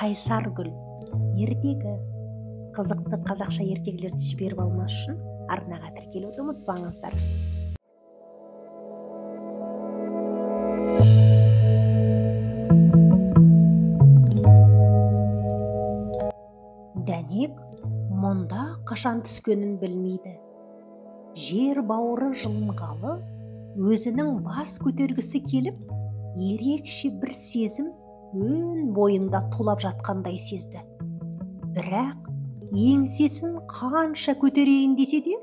Қайсар гүл ертегі. Қызықты қазақша ертегілерді жіберіп алмас үшін арнаға тіркелуді ұмытпаңыздар. Дәнек мұнда қашан түскенін білмейді. Жер бауыры жылынғалы, өзінің бас көтергісі келіп, ерекше бір сезім өн бойында тулап жатқандай сезді. Бірақ еңсесін қанша көтерейін десе де,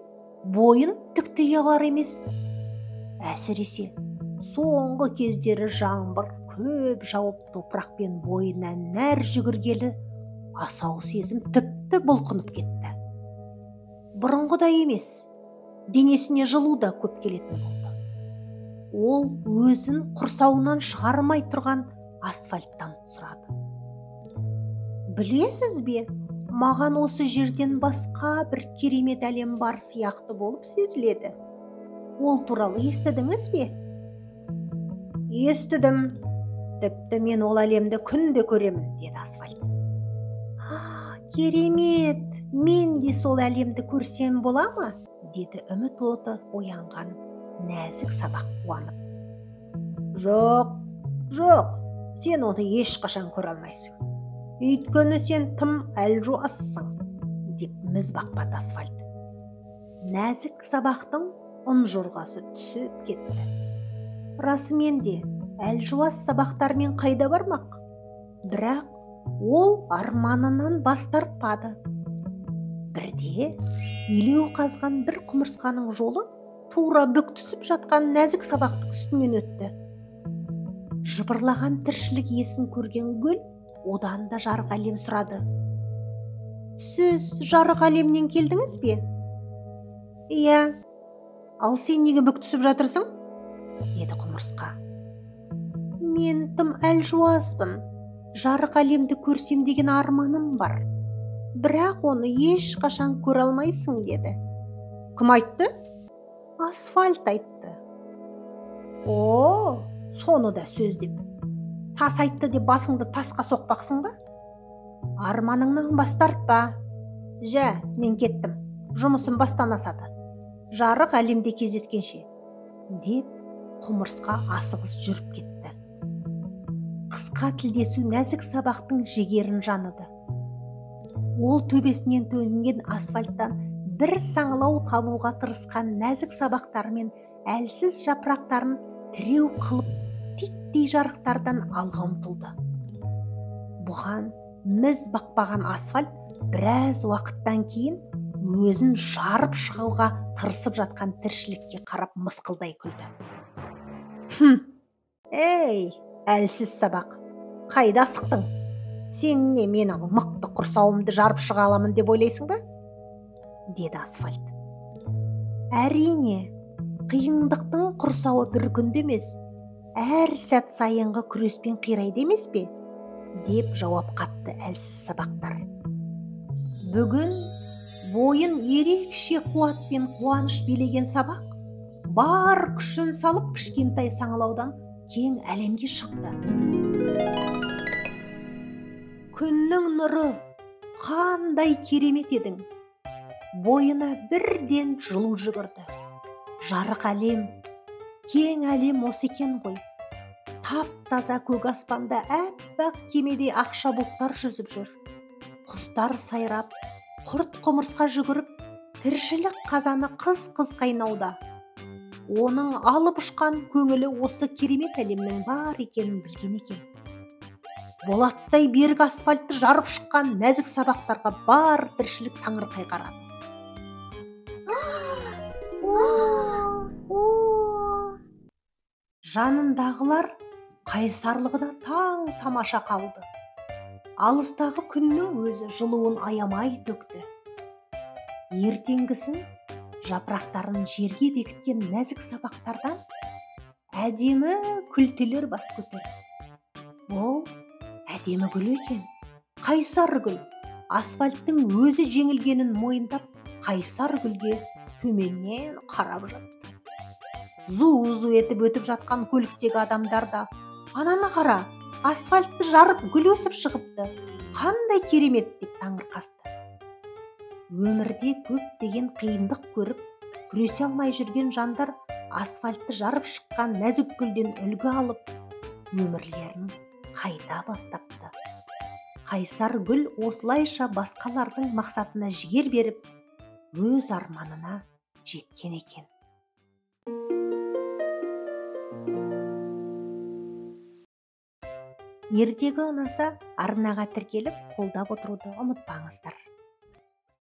бойын тіктей алар емес. Әсіресе соңғы кездері жаңбыр көп жауып топырақпен бойына нәр жүгіргелі, асау сезім тіпті бұлқынып кетті. Бұрынғыдай емес, денесіне жылу да көп келетін болды. Ол өзін құрсауынан шығармай тұрған асфальттан сұрады. Білесіз бе, маған осы жерден басқа бір керемет әлем бар сияқты болып сезіледі. Ол туралы естідіңіз бе? Естідім. Тіпті мен ол әлемді күнде көремін, деді асфальт. Керемет, мен де сол әлемді көрсем бола ма? Деді үміт оты оянған нәзік сабақ қуанып. Жоқ, сен оны ешқашан көре алмайсың. Өйткені сен тым әлжуассың, деп міз бақпады асфальт. Нәзік сабақтың ұнжырғасы түсіп кетті. Расымен де әлжуас сабақтармен қайда бармақ? Бірақ ол арманынан бас тартпады. Бірде илеу қазған бір құмырсқаның жолы тура бүк түсіп жатқан нәзік сабақтың үстінен өтті. Жыбырлаған тіршілік иесін көрген гүл одан да жарық әлем сұрады. Сіз жарық әлемнен келдіңіз бе? Иә. Ал сен неге бүк түсіп жатырсың? Деді құмырсқа. Мен тым әлжуаспын. Жарық әлемді көрсем деген арманым бар. Бірақ оны ешқашан көре алмайсың, деді. Кім айтты? Асфальт айтты. О, соны да сөз деп. Тас айтты деп басыңды тасқа соқпақсың ба? Арманыңнан бас тартпа. Жә, мен кеттім. Жұмысым бастан асады. Жарық әлемде кездескенше, деп құмырсқа асығыс жүріп кетті. Қысқа тілдесу нәзік сабақтың жігерін жаныды. Ол төбесінен төгілген асфальттан бір саңылау табуға тырысқан нәзік сабақтарымен әлсіз жапырақтарын тіреу қылып титтей жарықтардан алға ұмтылды. Бұған міз бақпаған асфальт біраз уақыттан кейін өзін жарып шығуға тырысып жатқан тіршілікке қарап мысқылдай күлді. Ей, әлсіз сабақ, қайда асықтың? Сен не менің мықты құрсауымды жарып шыға аламын деп ойлайсың ба? Деді асфальт. Әрине, қиындықтың құрсауы бір күнде емес, әр сәт сайынғы күреспен қирайды емес пе? Деп жауап қатты әлсіз сабақтар. Бүгін бойын ерекше қуат пен қуаныш билеген сабақ бар күшін салып кішкентай саңылаудан кең әлемге шықты. Күннің нұры, қандай керемет едің. Бойына бірден жылу жүгірді. Жарық әлем, кең әлем осы екен ғой. Тап-таза көк аспанда әппақ кемеде ақша бұлттар жүзіп жүр. Құстар сайрап, құрт құмырсқа жүгіріп, тіршілік қазаны қыз-қыз қайнауда. Оның алып ұшқан көңілі осы керемет әлемнің бар екенін білген екен. Болаттай берік асфальтты жарып шыққан нәзік сабақтарға бар тіршілік таңырқай қарады. Жанындағылар қайсарлығы да таң тамаша қалды. Алыстағы күннің өзі жылуын аямай төкті. Ертеңгісін жапырақтарын жерге бекіткен нәзік сабақтардан әдемі күлтелер бас көтерді. Ол әдемі гүл екен, қайсар гүл. Асфальттың өзі жеңілгенін мойындап, қайсар гүлге төменнен қарап жатты. Зу-зу етіп өтіп жатқан көліктегі адамдар да, ананы қара, асфальтты жарып гүл өсіп шығыпты. қандай керемет деп таңырқасты. Өмірде көптеген қиындық көріп, күресе алмай жүрген жандар асфальтты жарып шыққан нәзік гүлден үлгі алып, өмірлерін қайта бастапты. Қайсар гүл осылайша басқалардың мақсатына жігер беріп, өз арманына жеткен екен. Ертегі ұнаса, арнаға тіркеліп қолдап отыруды ұмытпаңыздар.